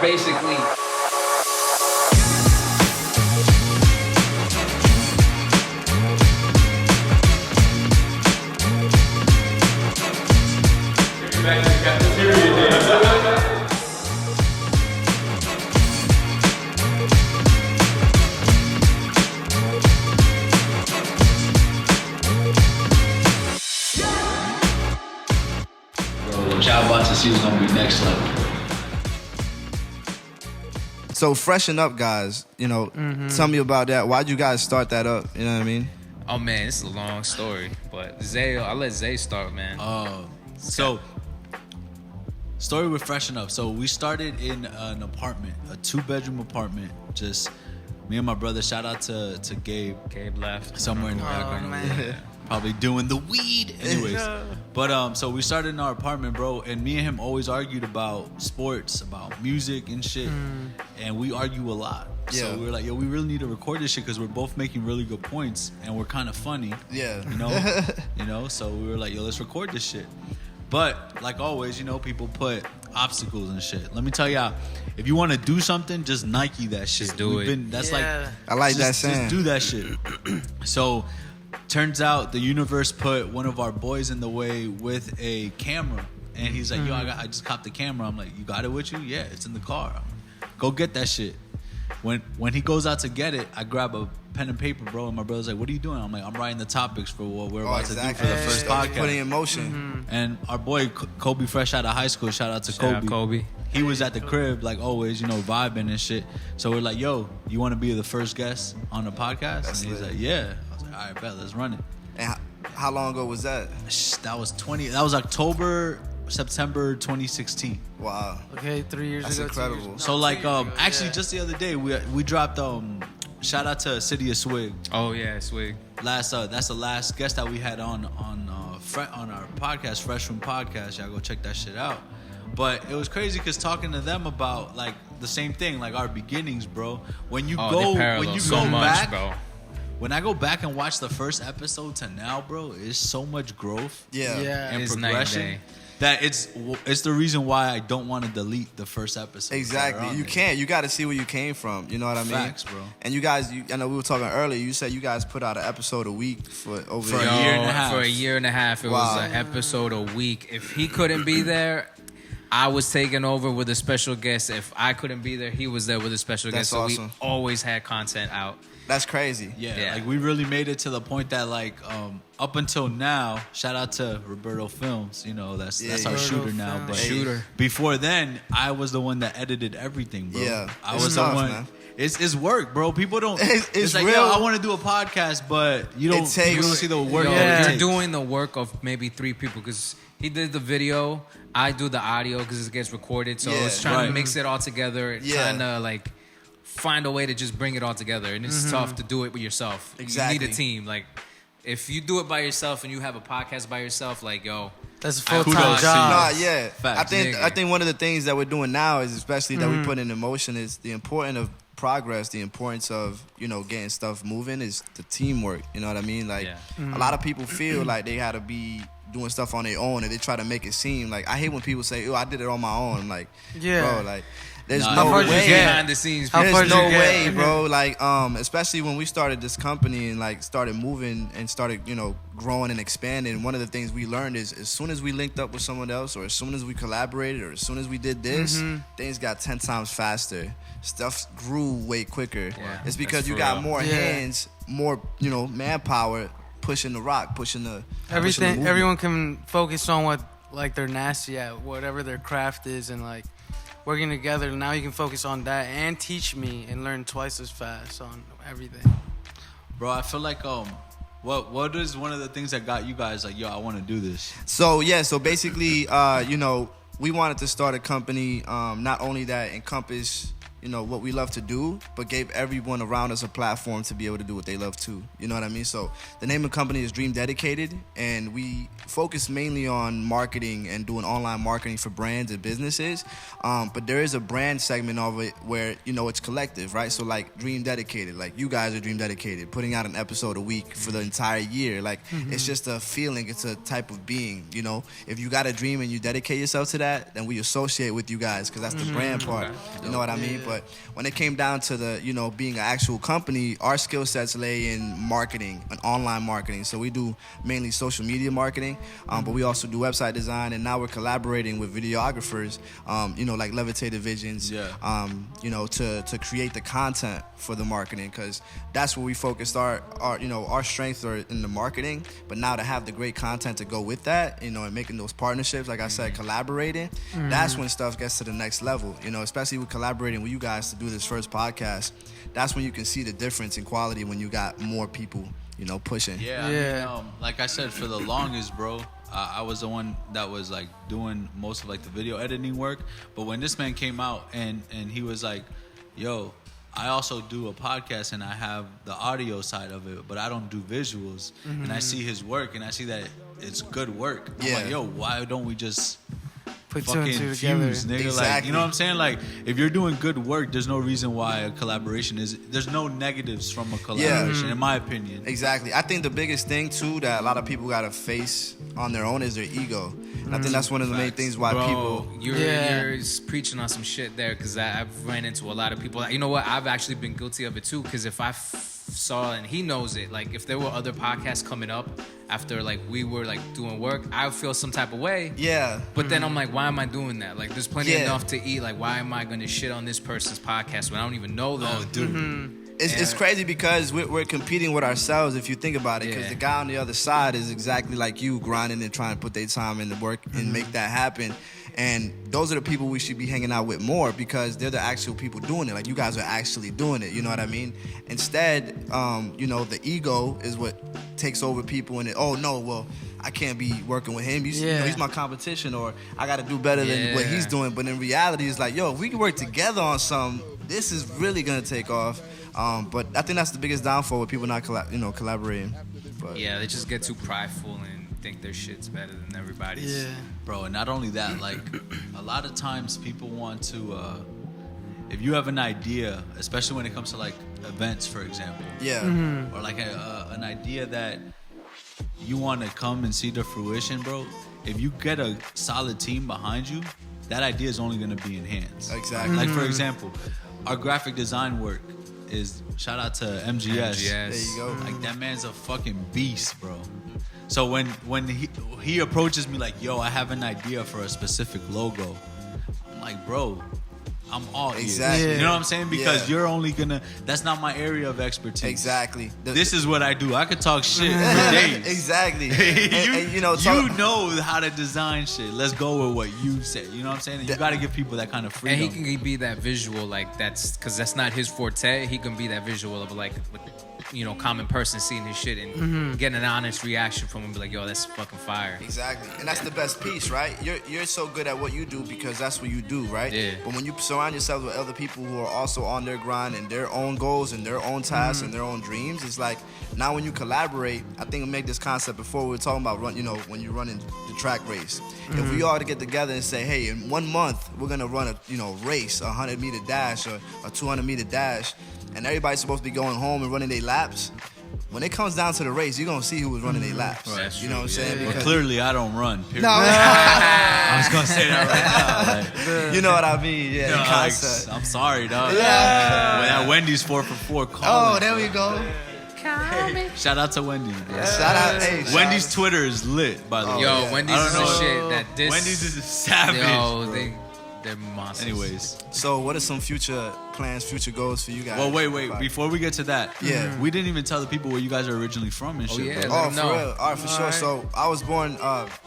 basically. What y'all about to see is gonna be next level. So freshen up, guys. You know, tell me about that. Why'd you guys start that up? You know what I mean? Oh man, this is a long story, but Zae, I'll let Zae start, man. So, story with Freshen Up. So we started in an apartment, a 2-bedroom apartment. Just me and my brother. Shout out to Gabe. Gabe left Somewhere in the background over there. Probably doing the weed. Anyways. But so we started in our apartment, bro, and me and him always argued about sports, about music and shit. And we argue a lot. So we were like, yo, we really need to record this shit because we're both making really good points and we're kind of funny. Yeah. You know, so we were like, yo, let's record this shit. But like always, you know, people put obstacles and shit. Let me tell y'all, if you want to do something, just Nike that shit. Just do it. That's like, I like that saying. Just do that shit. So turns out the universe put one of our boys in the way with a camera. And he's like, yo, I just copped the camera. I'm like, you got it with you? Yeah, it's in the car. I'm like, go get that shit. When he goes out to get it, I grab a pen and paper, bro, and my brother's like, what are you doing? I'm like, I'm writing the topics for what we're about to do for the first podcast. Putting in motion. And our boy, Kobe, fresh out of high school, shout out to Kobe. He was at the crib, like always, you know, vibing and shit. So we're like, yo, you want to be the first guest on the podcast? That's and he's lit. like, yeah. I was like, all right, bet, let's run it. And how long ago was that? That was September 2016. Wow. Okay, 3 years That's ago. incredible. So like, actually, just the other day, we dropped shout out to City of Swig. Oh yeah, Swig. That's the last guest that we had on our podcast, Fresh Room Podcast. Y'all go check that shit out. But it was crazy because talking to them about like the same thing, like our beginnings, bro. When you go back, bro. When I go back and watch the first episode to now, bro, it's so much growth. Yeah. And It's progression. night and day. That it's the reason why I don't want to delete the first episode. Exactly. You can't. You got to see where you came from. You know what I mean? Facts, bro. And you guys, I know we were talking earlier. You said you guys put out an episode a week for a year and a half. For a year and a half, it Wow. was an episode a week. If he couldn't be there, I was taking over with a special guest. If I couldn't be there, he was there with a special That's guest. So awesome. we always had content out. That's crazy. Yeah, like we really made it to the point that like up until now, shout out to Roberto Films, you know, that's our shooter now. But Shooter. Before then, I was the one that edited everything, bro. Yeah, I it's was tough, the one. man. It's work, bro. People don't. It's like, real. yo, I want to do a podcast, but you don't see the work. Yo, that it you're takes. doing the work of maybe 3 people because he did the video, I do the audio because it gets recorded. So it's trying to mix it all together, trying to like find a way to just bring it all together. And it's tough to do it with yourself. Exactly. You need a team. Like if you do it by yourself and you have a podcast by yourself, like yo, That's a full-time Kudos to you. job. Nah, yeah. Facts. I think one of the things that we're doing now is especially that we put in motion is the importance of progress, the importance of, you know, getting stuff moving is the teamwork. You know what I mean? Like a lot of people feel like they had to be doing stuff on their own and they try to make it seem like, I hate when people say, oh, I did it on my own. I'm like, bro, like there's no far did you way. get? behind the scenes. How people. far There's did you no get? way, bro. Like, especially when we started this company and like started moving and started, you know, growing and expanding. One of the things we learned is as soon as we linked up with someone else, or as soon as we collaborated, or as soon as we did this, things got 10 times faster. Stuff grew way quicker. Yeah, it's because that's you for got real. more hands, more, you know, manpower pushing the rock, pushing the Everything. movement. Everyone can focus on what like they're nasty at, whatever their craft is, and like working together. Now you can focus on that and teach me and learn twice as fast on everything. Bro, I feel like what is one of the things that got you guys like, yo, I want to do this? So basically, you know, we wanted to start a company, not only that encompass what we love to do, but gave everyone around us a platform to be able to do what they love too. You know what I mean? So the name of the company is Dream Dedicated, and we focus mainly on marketing and doing online marketing for brands and businesses. But there is a brand segment of it where, it's collective, right? So like Dream Dedicated, like you guys are Dream Dedicated, putting out an episode a week for the entire year. Like it's just a feeling, it's a type of being, If you got a dream and you dedicate yourself to that, then we associate with you guys because that's the brand part. You know what I mean? But when it came down to the, being an actual company, our skill sets lay in marketing and online marketing. So we do mainly social media marketing, but we also do website design, and now we're collaborating with videographers, like Levitated Visions, to create the content for the marketing, because that's where we focused our strengths are in the marketing, but now to have the great content to go with that, and making those partnerships, like I said, collaborating, that's when stuff gets to the next level, especially with collaborating with you guys to do this first podcast. That's when you can see the difference in quality when you got more people, pushing. Yeah. I mean, like I said, for the longest, bro, I was the one that was like doing most of like the video editing work. But when this man came out and he was like, yo, I also do a podcast and I have the audio side of it, but I don't do visuals. And I see his work and I see that it's good work. I'm like, yo, why don't we just put fucking two and two fuse, together? nigga? Exactly. Like, you know what I'm saying? Like, if you're doing good work, there's no reason why a collaboration is. There's no negatives from a collaboration, in my opinion. Exactly. I think the biggest thing too that a lot of people gotta face on their own is their ego. And I think that's one of the main things why people. You're preaching on some shit there, because I've ran into a lot of people. You know what? I've actually been guilty of it too, because if I saw, and he knows it, like if there were other podcasts coming up after like we were like doing work, I would feel some type of way. Yeah. But then I'm like, why am I doing that? Like there's plenty enough to eat. Like why am I gonna shit on this person's podcast when I don't even know them? Oh, dude. It's crazy because we're competing with ourselves if you think about it, because the guy on the other side is exactly like you, grinding and trying to put their time in the work and make that happen. And those are the people we should be hanging out with more, because they're the actual people doing it. Like you guys are actually doing it, you know what I mean? Instead, the ego is what takes over people, and I can't be working with him. He's my competition, or I got to do better than what he's doing. But in reality, it's like, if we can work together on something, this is really gonna take off. But I think that's the biggest downfall with people not collaborating. But, they just get too prideful and think their shit's better than everybody's. Yeah. Bro, and not only that, like a lot of times people want to, if you have an idea, especially when it comes to like events, for example, or like an idea that you want to come and see the fruition, bro. If you get a solid team behind you, that idea is only going to be enhanced. Exactly. Like for example, our graphic design work is, shout out to MGS. There you go. Like that man's a fucking beast, bro. So when he approaches me like, yo, I have an idea for a specific logo, I'm like, bro, I'm all ears. Exactly. You know what I'm saying? Because you're only gonna, that's not my area of expertise. Exactly. This is what I do. I could talk shit for days. Exactly. You know how to design shit. Let's go with what you said. You know what I'm saying? You got to give people that kind of freedom. And he can be that visual, like that's because that's not his forte. He can be that visual of like, common person seeing his shit and getting an honest reaction from him. Be like, yo, that's fucking fire. Exactly. And that's the best piece, right? You're so good at what you do because that's what you do, right? Yeah. But when you surround yourself with other people who are also on their grind and their own goals and their own tasks and their own dreams, it's like now when you collaborate, I think we made this concept before. We were talking about when you're running the track race. If we all to get together and say, hey, in 1 month we're gonna run a race, a 100-meter dash or a 200-meter dash, and everybody's supposed to be going home and running their laps. When it comes down to the race, you're going to see who was running their laps. Right. You know what I'm saying? But clearly, I don't run. Period. No. I was going to say that right now. Like, you know what I mean? Yeah. like, I'm sorry, dog. Yeah. When that Wendy's 4 for 4 call. Oh, there we go. Shout out to Wendy's, bro. Shout out. Hey, Wendy's Twitter is lit, by the way. Yo, Wendy's is the shit that this. Wendy's is a savage. Yo, they're monsters. Anyways. So what are some future plans, future goals for you guys? Well, wait. Before we get to that, we didn't even tell the people where you guys are originally from and shit. Yeah. Bro. Oh, for real? All right, for sure. So I was born,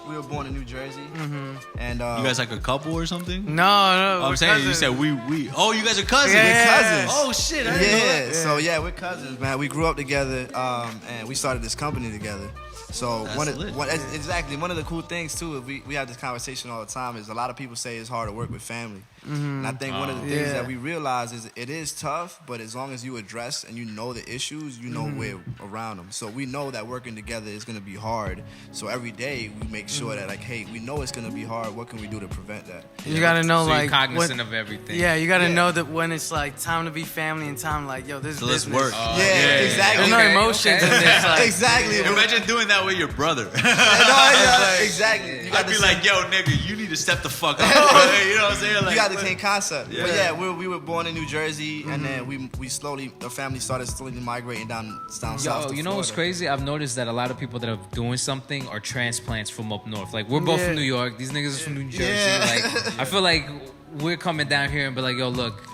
we were born in New Jersey. And You guys like a couple or something? No, I'm saying cousins. you said we. Oh, you guys are cousins. We're cousins. Oh shit. I didn't know that. So we're cousins, man. We grew up together, and we started this company together. So That's lit. exactly one of the cool things too, we have this conversation all the time, is a lot of people say it's hard to work with family. And I think one of the things that we realize is it is tough, but as long as you address and you know the issues, you know where around them. So we know that working together is going to be hard. So every day we make sure that, like, hey, we know it's going to be hard. What can we do to prevent that? You got to know, so like, you're cognizant of everything. Yeah, you got to know that when it's like time to be family and time like, yo, this is let's business. work. Exactly. There's no emotions in this. Like, Exactly. Imagine doing that with your brother. Exactly. I'd be like, yo, nigga, you need to step the fuck up. You know what I'm saying? Like, you got the same concept. Yeah. But yeah, we were born in New Jersey, and then we slowly, the family started slowly migrating down south. Yo, you know what's crazy? I've noticed that a lot of people that are doing something are transplants from up north. Like, we're both from New York. These niggas are from New Jersey. Like, I feel like we're coming down here and be like, yo, look,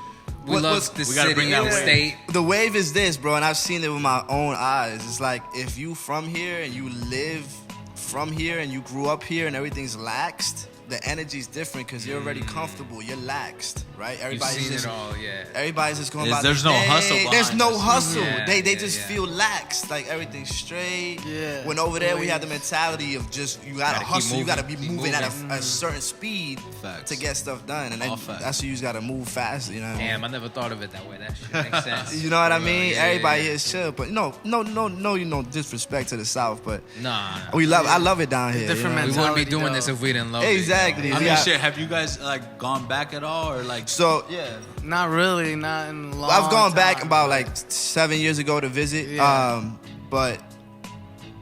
we love this city and the state. The wave is this, bro, and I've seen it with my own eyes. It's like, if you from here and you live from here and you grew up here and everything's laxed, the energy's different because you're already comfortable. You're laxed, right? Everybody's You've seen just, it all, yeah. Everybody's just going about there's their no day. hustle behind There's no this. hustle. Yeah, They just feel laxed, like everything's straight. Yeah. When over there we have the mentality of just you gotta hustle, you gotta be keep moving at moving. a certain speed Facts. to get stuff done, and All that's facts. why you just gotta move fast. You know. Damn, I never thought of it that way. That shit makes sense. You know what I mean? Yeah, Everybody yeah. here is chill, but no, you know, disrespect to the South, but Nah. I love it down here. Different you know? We wouldn't be mentality, doing though. this if we didn't love Exactly. it. I mean, Yeah. shit, have you guys, like, gone back at all? Or, like, So yeah, not really, not in a long I've gone back time. about like 7 years ago to visit. Yeah. But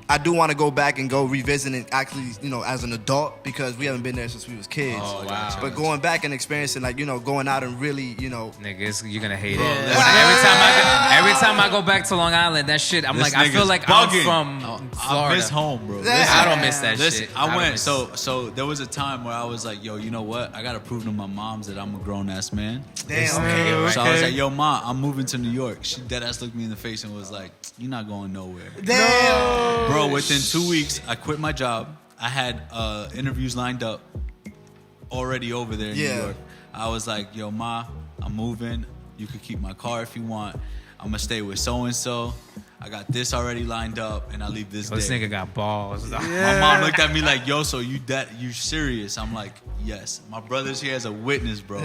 I do want to go back and go revisit it actually, you know, as an adult because we haven't been there since we was kids. Oh, wow. But going back and experiencing, like, you know, going out and really, you know, Niggas, you're gonna hate Bro, it. listen. Every time I go back to Long Island, that shit, I'm this like, I feel nigga's like bugging. I'm from Florida. I miss home, bro. Yeah. I don't miss that Listen, shit. I don't went. miss- So there was a time where I was like, yo, you know what? I gotta prove to my moms that I'm a grown ass man. damn, So okay. I was like, yo, ma, I'm moving to New York. She dead ass looked me in the face and was like, you're not going nowhere. Damn. Bro, within 2 weeks, I quit my job. I had interviews lined up already over there in New York. I was like, yo, ma, I'm moving. You could keep my car if you want. I'm gonna stay with so and so. I got this already lined up, and I leave this This day. nigga got balls. My mom looked at me like, yo, so you serious? I'm like, yes. My brother's here as a witness, bro.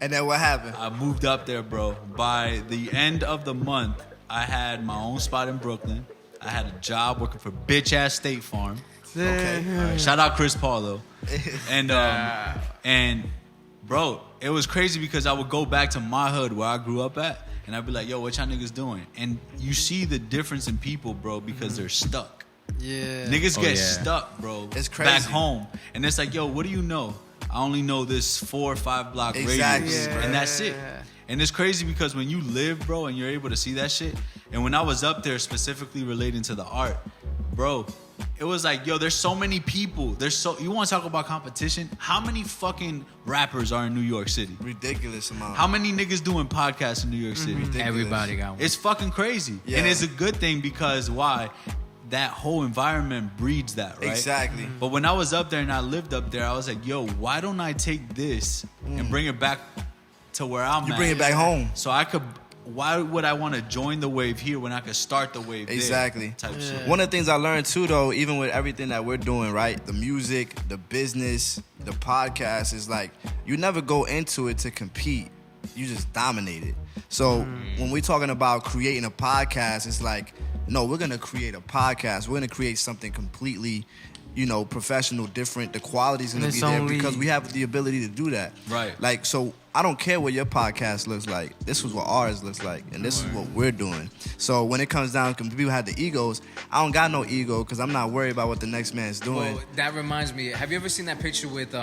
And then what happened? I moved up there, bro. By the end of the month, I had my own spot in Brooklyn. I had a job working for bitch ass State Farm. Okay. All right, shout out Chris Paul though. And bro, it was crazy because I would go back to my hood where I grew up at, and I'd be like, yo, what y'all niggas doing? And you see the difference in people, bro, because they're stuck. Yeah. Niggas get yeah. stuck, bro. It's crazy. Back home. And it's like, yo, what do you know? I only know this 4 or 5 block Exactly. radius. Yeah. And that's it. And it's crazy because when you live, bro, and you're able to see that shit, and when I was up there specifically relating to the art, bro, it was like, yo, there's so many people. You want to talk about competition? How many fucking rappers are in New York City? Ridiculous amount. How many niggas doing podcasts in New York City? Ridiculous. Everybody got one. It's fucking crazy. Yeah. And it's a good thing because why? That whole environment breeds that, right? Exactly. But when I was up there and I lived up there, I was like, yo, why don't I take this and bring it back to where I'm at? You bring it back home. So why would I want to join the wave here when I could start the wave Exactly. there? Type shit. One of the things I learned too, though, even with everything that we're doing, right? The music, the business, the podcast, is like you never go into it to compete. You just dominate it. So when we're talking about creating a podcast, it's like, no, we're gonna create a podcast. We're gonna create something completely, you know, professional, different. The quality's gonna be there because we have the ability to do that. Right. Like, so I don't care what your podcast looks like. This is what ours looks like, and this is what we're doing. So when it comes down, because people have the egos, I don't got no ego because I'm not worried about what the next man's doing. Well, that reminds me. Have you ever seen that picture with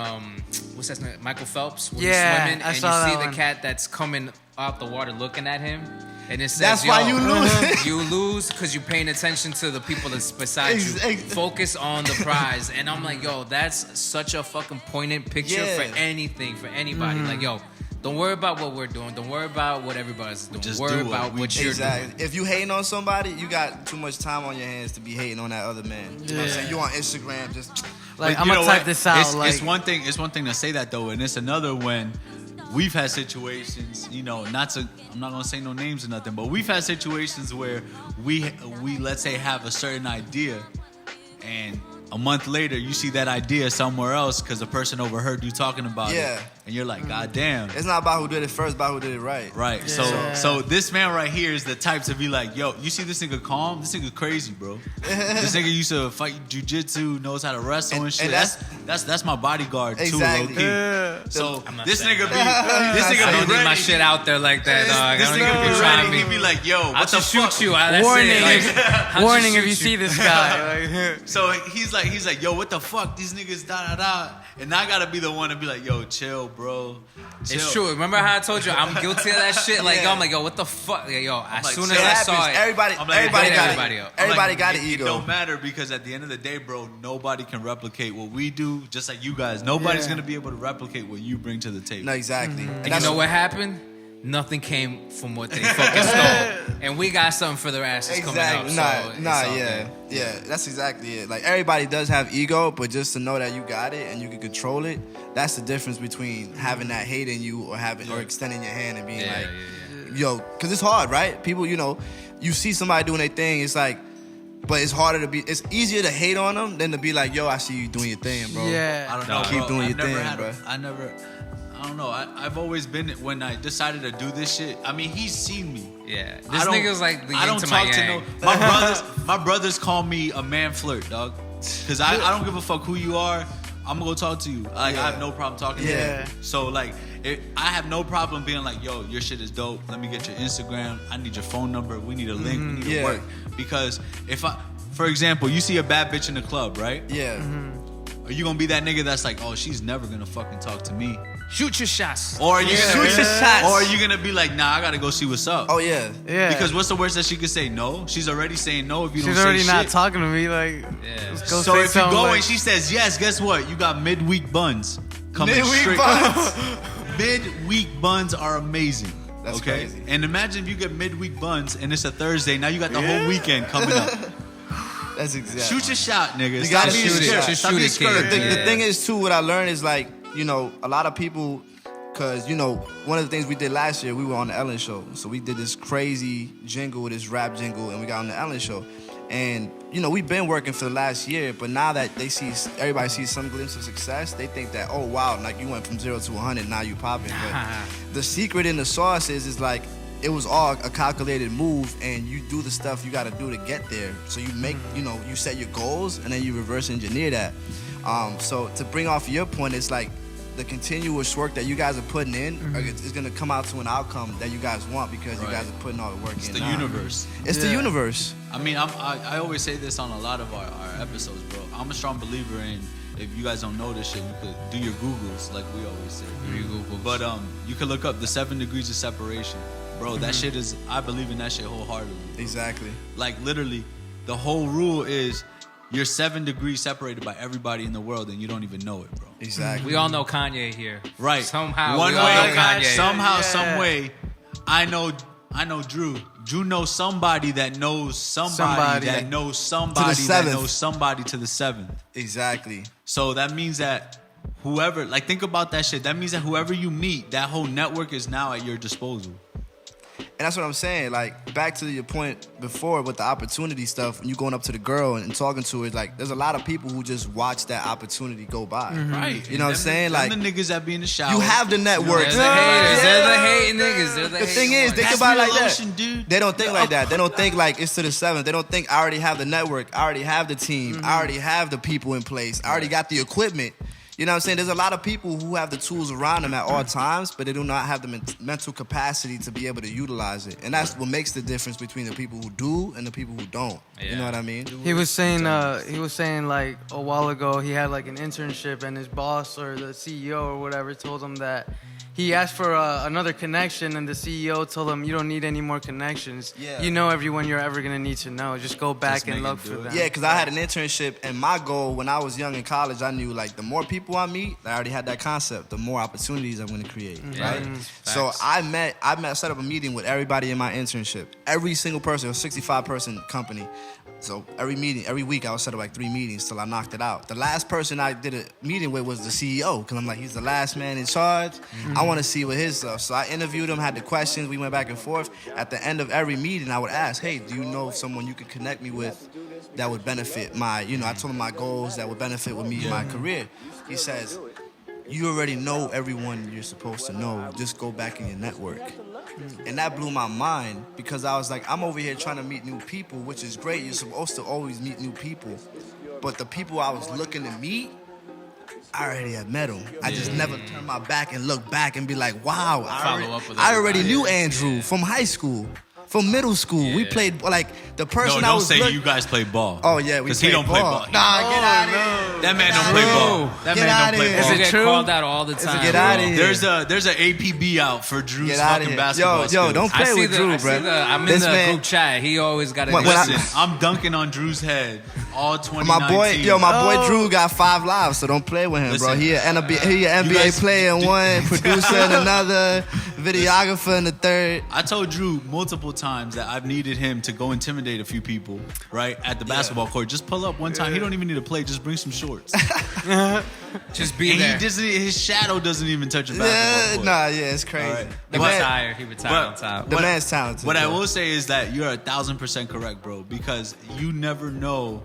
what's that name? Michael Phelps? Where Yeah, he's swimming, I and saw you see that the one. cat that's coming out the water looking at him, and it says, That's why you lose. You lose because you're paying attention to the people that's beside you. Focus on the prize. And I'm like, yo, that's such a fucking poignant picture Yeah. for anything, for anybody. Like, yo, don't worry about what we're doing. Don't worry about what everybody's doing. Just worry do it. about what you're Exactly. doing. If you hating on somebody, you got too much time on your hands to be hating on that other man. You know what I'm saying? You on Instagram, just Like, But I'm you gonna know type what? this out. It's like, one thing to say that though, and it's another when we've had situations, you know, I'm not gonna say no names or nothing, but we've had situations where we let's say have a certain idea, and a month later you see that idea somewhere else because a person overheard you talking about it, and you're like, God damn. It's not about who did it first, about who did it right. Right. Yeah. So this man right here is the type to be like, yo, you see this nigga Calm? This nigga crazy, bro. This nigga used to fight jujitsu, knows how to wrestle and shit. And that's my bodyguard exactly. too, low key. Yeah. So this nigga be I don't need ready. my shit out there like that, dog. This I don't nigga need be to try ready. me. He be like, yo, I'll what the just fuck? shoot you. That's Warning, it. Like, I'll warning just if you shoot see this guy. So he's like, yo, what the fuck? These niggas da da da. And I gotta be the one to be like, yo, chill, bro. Chill. It's true. Remember how I told you I'm guilty of that shit? Like, I'm like, yo, what the fuck? Like, yo, as like, soon shit as I happens. saw it, Everybody I'm like, got everybody it. else. Everybody Like, got an it ego. don't matter because at the end of the day, bro, nobody can replicate what we do. Just like you guys, nobody's gonna be able to replicate what you bring to the table. No, exactly. And you know what happened? Nothing came from what they fucking stole. And we got something for their asses coming up. Exactly. So it's all Yeah. good. Yeah, that's exactly it. Like, everybody does have ego, but just to know that you got it and you can control it, that's the difference between having that hate in you or extending your hand and being yo, because it's hard, right? People, you see somebody doing their thing, it's like, but it's easier to hate on them than to be like, yo, I see you doing your thing, bro. Yeah. I don't know. Keep bro. doing I've your never thing, had bro. I don't know. I've always been, when I decided to do this shit, I mean, he's seen me. Yeah. I This don't- nigga's like the I don't yin to talk my to yang. my brothers call me a man flirt, dog. Because I don't give a fuck who you are. I'm gonna go talk to you. Like, I have no problem talking to Yeah. you. So like, I have no problem being like, yo, your shit is dope. Let me get your Instagram. I need your phone number. We need a link. We need to work. Because for example, you see a bad bitch in the club, right? Yeah. Are you gonna be that nigga that's like, oh, she's never gonna fucking talk to me? Shoot your shots. Or are you gonna Shoot your shots. Or are you gonna be like, nah, I gotta go see what's up? Oh, yeah. Yeah. Because what's the worst that she could say? No. She's already saying no if you don't She's say already shit. not talking to me. Like, Yeah. let's go So say if you something. go like, and she says yes, guess what? You got midweek buns coming Midweek straight. buns. Midweek buns are amazing. That's okay? crazy. And imagine if you get midweek buns and it's a Thursday. Now you got the whole weekend coming up. That's exactly. Shoot your shot, nigga. You gotta Stop being shoot it. scared. Just Stop shoot being it, scared. kid. The thing is, too, what I learned is like, a lot of people, because, one of the things we did last year, we were on the Ellen Show. So we did this crazy jingle, this rap jingle, and we got on the Ellen Show. And, we've been working for the last year, but now that everybody sees some glimpse of success, they think that, oh, wow, like you went from 0 to 100, now you popping. But the secret in the sauce is like, it was all a calculated move, and you do the stuff you got to do to get there. So you make, you set your goals, and then you reverse engineer that. So to bring off your point, it's like the continuous work that you guys are putting in is going to come out to an outcome that you guys want because you guys are putting all the work It's in. the now. universe. It's the universe. I mean, I always say this on a lot of our episodes, bro. I'm a strong believer in, if you guys don't know this shit, you could do your Googles, like we always say. Do your Googles. But you could look up the 7 degrees of separation. Bro, that shit is, I believe in that shit wholeheartedly. Exactly. Like, literally, the whole rule is you're 7 degrees separated by everybody in the world and you don't even know it, bro. Exactly. We all know Kanye here. Right. Somehow. One we all way, know Kanye. somehow, some way, I know Drew. Drew knows somebody that knows somebody that knows somebody that knows somebody to the 7th. Exactly. So that means that whoever, like, think about that shit. That means that whoever you meet, that whole network is now at your disposal. And that's what I'm saying. Like, back to your point before with the opportunity stuff, when you going up to the girl and talking to her, like, there's a lot of people who just watch that opportunity go by. Right. You know what I'm saying? Like, the niggas that be in the shower. you have the network. They're the haters. They're the hating niggas. They're the The thing hating is, ones. think about it like that. Lotion, dude. They don't think like that. They don't think like it's to the 7th. They don't think I already have the network. I already have the team. I already have the people in place. I already got the equipment. You know what I'm saying? There's a lot of people who have the tools around them at all times, but they do not have the mental capacity to be able to utilize it. And that's what makes the difference between the people who do and the people who don't. You know what I mean? He was saying like a while ago he had like an internship and his boss or the CEO or whatever told him that he asked for another connection and the CEO told him you don't need any more connections. Yeah. You know everyone you're ever gonna need to know. Just go back Just and make look him for do it. them. Yeah, because I had an internship, and my goal when I was young in college, I knew like the more people I meet, I already had that concept, the more opportunities I'm going to create, right? So I set up a meeting with everybody in my internship, every single person, a 65-person company. So every week I would set up like 3 meetings till I knocked it out. The last person I did a meeting with was the CEO, because I'm like, he's the last man in charge. I want to see what his stuff. So I interviewed him, had the questions, we went back and forth. At the end of every meeting, I would ask, hey, do you know someone you could connect me with that would benefit my, I told him my goals that would benefit with me in my career. He says, you already know everyone you're supposed to know. Just go back in your network. And that blew my mind because I was like, I'm over here trying to meet new people, which is great. You're supposed to always meet new people. But the people I was looking to meet, I already had met them. I just never turned my back and looked back and be like, wow, I already knew Andrew from high school. From middle school, we played like the person. No, don't say you guys played ball. Oh yeah, we played ball. Because he don't play ball. Nah, get out of here. That man don't play ball. That man don't play ball. Is it true? Called out all the time. Get out of here. There's an APB out for Drew's fucking basketball. Yo, don't play with Drew, bro. I'm in the group chat. He always got to listen. I'm dunking on Drew's head all 2019. My boy Drew got 5 lives, so don't play with him, bro. He an NBA player in one, producer in another, videographer in the third. I told Drew multiple times that I've needed him to go intimidate a few people, right, at the basketball court. Just pull up one time. He don't even need to play. Just bring some shorts. Just be there. His shadow doesn't even touch a basketball court. It's crazy. Right. He retired on top. The man's talented. What I will say is that you're 1,000% correct, bro, because you never know.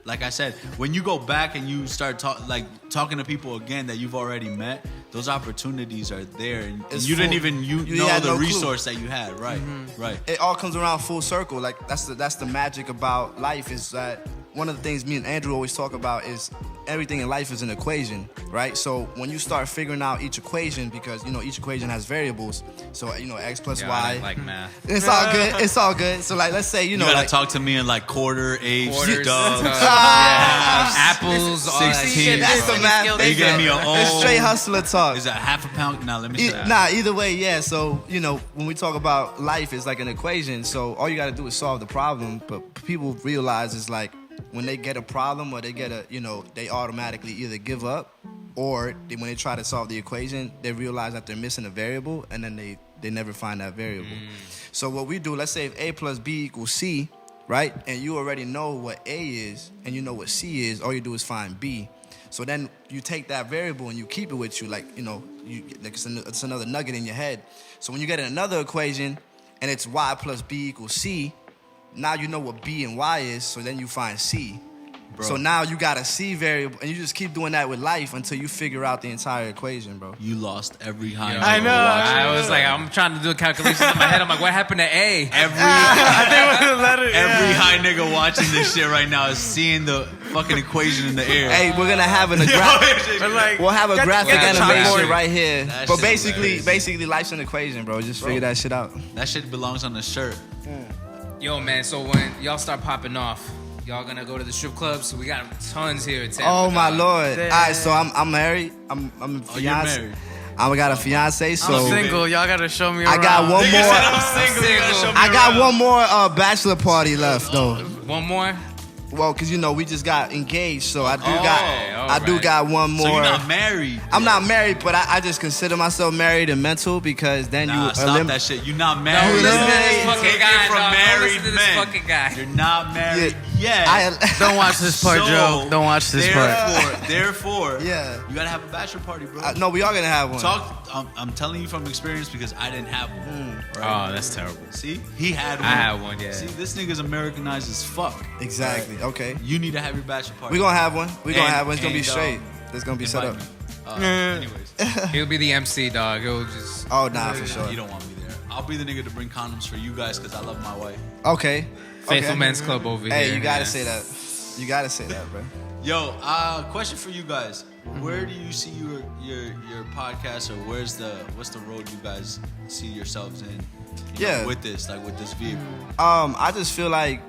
Like I said, when you go back and you start talking to people again that you've already met, those opportunities are there, and you didn't even know the resource that you had. Right, right. It all comes around full circle. Like that's the magic about life is that one of the things me and Andrew always talk about is everything in life is an equation, right? So when you start figuring out each equation, because each equation has variables, so x plus y. I like math. It's all good. It's all good. So like, let's say you gotta like, talk to me in like quarter, eighths, dubs, apples, 16. That's the math. They gave me It's straight hustler talk. Is that half a pound? Now let me say. Either way, yeah. So when we talk about life, it's like an equation. So all you gotta do is solve the problem. But people realize it's like, when they get a problem or they get they automatically either give up or when they try to solve the equation, they realize that they're missing a variable and then they never find that variable. So what we do, let's say if A plus B equals C, right? And you already know what A is and you know what C is, all you do is find B. So then you take that variable and you keep it with you, it's another nugget in your head. So when you get another equation and it's Y plus B equals C, now you know what B and Y is, so then you find C. Bro. So now you got a C variable, and you just keep doing that with life until you figure out the entire equation, bro. You lost every high. I know. I was like, I'm trying to do calculations in my head. I'm like, what happened to A? Every high nigga watching this shit right now is seeing the fucking equation in the air. Hey, we're gonna have we'll have a graphic animation right here. But basically, life's an equation, bro. Just figure that shit out. That shit belongs on the shirt. Yo, man, so when y'all start popping off, y'all gonna go to the strip clubs? We got tons here at Tampa. Oh, my Lord. All right, so I'm married. I'm fiancé. You're married. I got a fiance, so I'm single. Y'all gotta show me around. I got one more. I'm single. I got one more bachelor party left, though. One more? Well, because we just got engaged, so I do got one more. So you're not married? I'm not married, but I just consider myself married and mental because then stop that shit. You're not married. No, listen to this fucking guy. Married listen to this fucking guy. You're not married yet. Don't watch this part, Joe. Don't watch this part. Therefore, yeah, you gotta have a bachelor party, bro. No, we are gonna have one. I'm telling you from experience because I didn't have one. Right? Oh, that's terrible. See, he had one. I had one. Yeah. See, this nigga's Americanized as fuck. Exactly. Right? Okay. You need to have your bachelor party. We're gonna have one. It's gonna be straight. It's gonna be set up. Anyways, he'll be the MC, dog. He'll just. Oh, nah, for sure. You don't want me there. I'll be the nigga to bring condoms for you guys because I love my wife. Okay. Faithful Men's Club over here. Hey, you gotta say that. You gotta say that, bro. Yo, question for you guys. Where do you see your podcast, or what's the road you guys see yourselves in? With this vehicle. I just feel like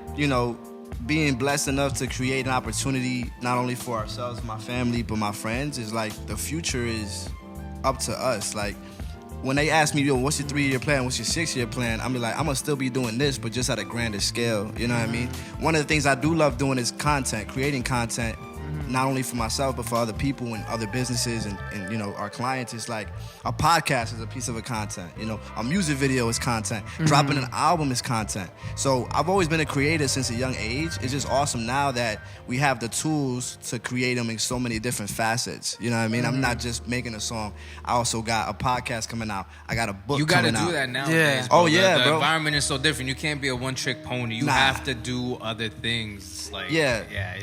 being blessed enough to create an opportunity not only for ourselves, my family, but my friends is like the future is up to us. Like when they ask me, what's your 3-year plan? What's your 6-year plan? I'm like, I'm gonna still be doing this, but just at a grander scale. You know what I mean? One of the things I do love doing is creating content. Not only for myself, but for other people and other businesses and our clients. It's like a podcast is a piece of a content. A music video is content. Dropping an album is content. So I've always been a creator since a young age. It's just awesome now that we have the tools to create them in so many different facets. You know what I mean? I'm not just making a song. I also got a podcast coming out. I got a book coming out. You got to do that now. Yeah. Bro. The bro. Environment is so different. You can't be a one-trick pony. You have to do other things. Like,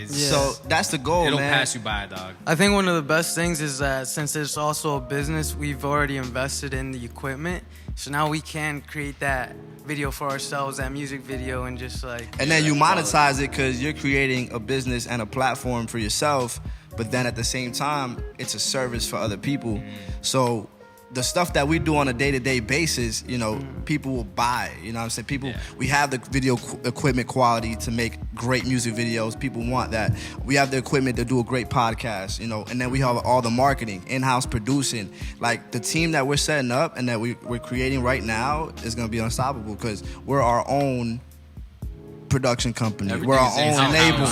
So that's the goal. It'll man. pass you by, dog. I think one of the best things is that since it's also a business, we've already invested in the equipment. So now we can create that video for ourselves, that music video, and just like... And then you monetize it because you're creating a business and a platform for yourself, but then at the same time, it's a service for other people. So the stuff that we do on a day-to-day basis, you know, people will buy. You know what I'm saying? People, we have the video equipment quality to make great music videos. People want that. We have the equipment to do a great podcast, you know, and then we have all the marketing, in-house producing. Like, the team that we're setting up and that we're creating right now is going to be unstoppable because we're our own production company. We're our own label.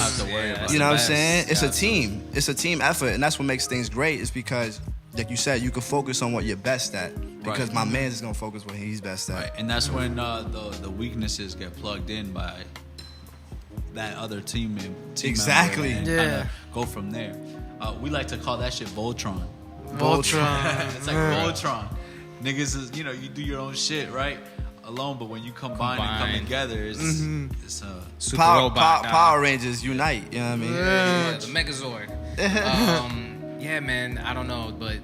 You know what I'm saying? It's a team. It's a team effort, and that's what makes things great is because, like you said, you can focus on what you're best at because my man is going to focus what he's best at. Right, and that's when the weaknesses get plugged in by that other team Exactly. member and kinda go from there. We like to call that shit Voltron. It's like Voltron. Niggas is, you know, you do your own shit, right? Alone, but when you combine and come together, it's Super robot. Power Rangers unite, you know what I mean? Yeah, the Megazord. Yeah, man, I don't know, but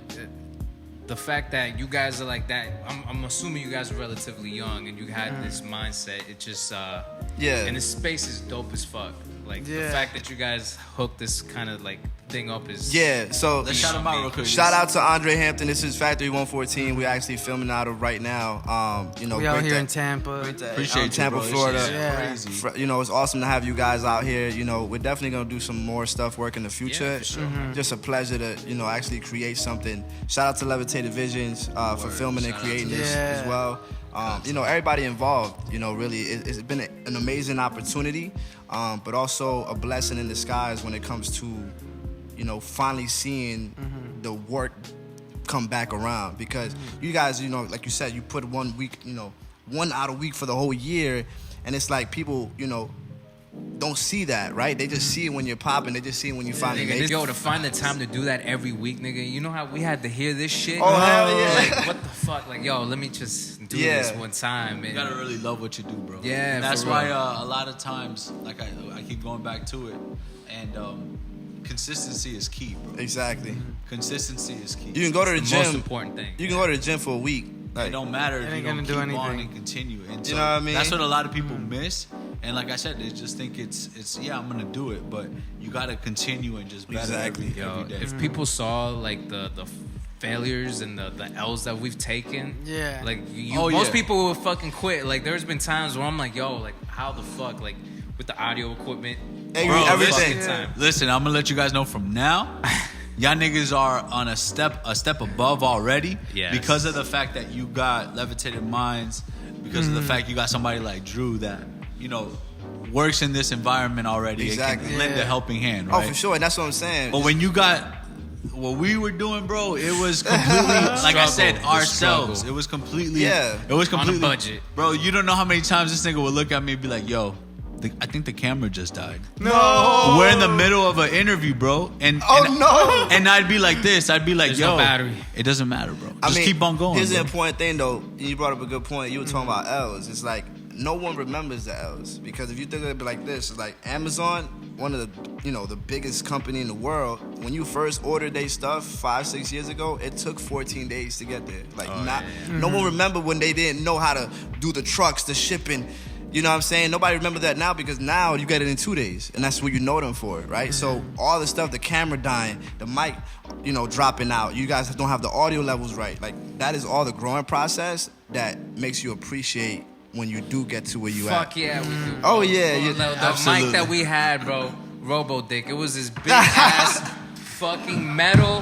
the fact that you guys are like that, I'm assuming you guys are relatively young and you had this mindset. It just, and this space is dope as fuck. Like, the fact that you guys hooked this kind of, like, thing up is... Yeah, so... Let's shout him out real quick. Shout out to Andre Hampton. This is Factory 114. We're actually filming out of right now. You know, we out here in Tampa. Appreciate Tampa, Florida. Crazy. You know, it's awesome to have you guys out here. You know, we're definitely going to do some more stuff work in the future. Yeah, for sure. Just a pleasure to, you know, actually create something. Shout out to Levitated Visions for filming and creating this as well. You know, everybody involved, you know, really, it's been an amazing opportunity, but also a blessing in disguise when it comes to, you know, finally seeing the work come back around. Because you guys, you know, like you said, you put 1 week, you know, 1 out a week for the whole year, and it's like people, you know, don't see that, right? They just see it when you're popping. They just see it when you finally make it. Yo, to find the time to do that every week, nigga. You know how we had to hear this shit? Oh, hell yeah. Like, what the fuck? Like, yo, let me just do this one time. Man. You gotta really love what you do, bro. Yeah, and that's for why real. a lot of times, like I keep going back to it, and consistency is key, bro. Exactly. Consistency is key. You can go to the the gym. most important thing. You can go to the gym for a week. Like, it don't matter if you ain't don't gonna keep do on anything. and continue. And You know what I mean? That's what a lot of people miss. And like I said, they just think it's I'm gonna do it, but you gotta continue and just better every day. If people saw like the failures and the L's that we've taken, like most people would fucking quit. Like there's been times where I'm like, yo, like how the fuck, like with the audio equipment, everything. Listen, I'm gonna let you guys know from now. Y'all niggas are on a step above already because of the fact that you got Levitated Minds, because of the fact you got somebody like Drew that, you know, works in this environment already. Exactly. It can lend a helping hand, right? Oh, for sure. And that's what I'm saying. But when you got what we were doing, bro, it was completely, like I said, ourselves. It was completely, it was completely on a budget. Bro, you don't know how many times this nigga would look at me and be like, yo, I think the camera just died. No. We're in the middle of an interview, bro. And I'd be like this. I'd be like, There's yo, no battery. It doesn't matter, bro. Just keep on going. Here's bro. the important thing, though. You brought up a good point. You were talking about L's. It's like no one remembers the L's because if you think of it like this, it's like Amazon, one of the, you know, the biggest company in the world. When you first ordered their stuff 5-6 years ago, it took 14 days to get there. Like no one remembered when they didn't know how to do the trucks, the shipping. You know what I'm saying? Nobody remember that now because now you get it in 2 days. And that's what you know them for, right? So all the stuff, the camera dying, the mic, you know, dropping out. You guys don't have the audio levels right. Like, that is all the growing process that makes you appreciate when you do get to where you at. Fuck yeah, we do. Oh, yeah. The mic that we had, bro, Robo Dick, it was this big ass fucking metal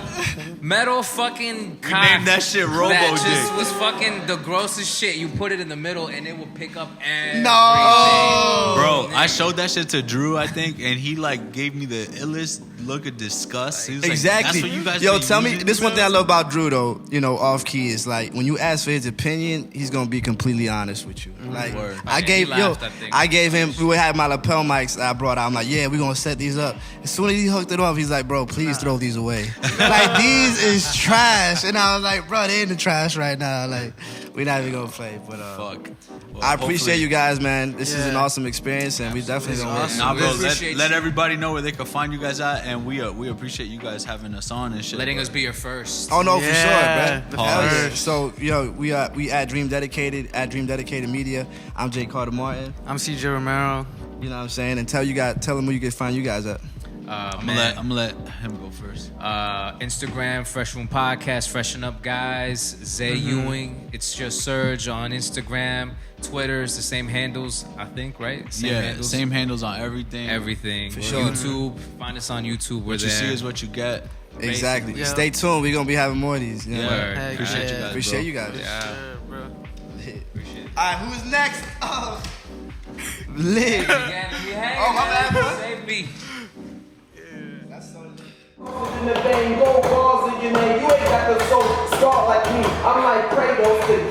fucking cock. named that shit Robo that Dick. just was fucking the grossest shit. You put it in the middle and it would pick up everything. No! Bro, I showed that shit to Drew, I think, and he like gave me the illest look of disgust. He was Exactly. Like, that's what you guys Yo, been tell me, using, this bro? one thing I love about Drew, though, you know, off key, is like, when you ask for his opinion, he's going to be completely honest with you. Like, Word. I gave him, we had my lapel mics that I brought out. I'm like, yeah, we're going to set these up. As soon as he hooked it off, he's like, bro, please throw these away. Like, these is trash. And I was like, bro, they in the trash right now. Like, We're not even gonna play, but Fuck. Well, I appreciate hopefully- you guys, man. This is an awesome experience, and we definitely gonna awesome. Nah, bro, appreciate let you. everybody know where they can find you guys at, and we appreciate you guys having us on and shit. Letting bro. us be your first. Oh no, Yeah, for sure, the bro. Hell yeah. first. So we at Dream Dedicated Media. I'm Jay Carter Martin. I'm CJ Romero. You know what I'm saying? And tell them where you can find you guys at. I'm gonna let him go first. Instagram, Fresh Room Podcast, Freshen Up Guys, Zae Ewing. It's just Serg on Instagram. Twitter is the same handles, I think, right? Same handles on everything. Everything. For sure. YouTube. Find us on YouTube. We're What there. you see is what you get. Exactly. Yeah. Stay tuned. We're gonna be having more of these. You know? Word. Heck Appreciate yeah. you guys. Appreciate bro. you guys. Yeah. Sure, bro. All right, who's next? Oh, Lit. Oh, my bad, bro. Save me. That's so lit. In the vein, gold balls in your name. You ain't got the soul, start like me. I'm like Kratos, the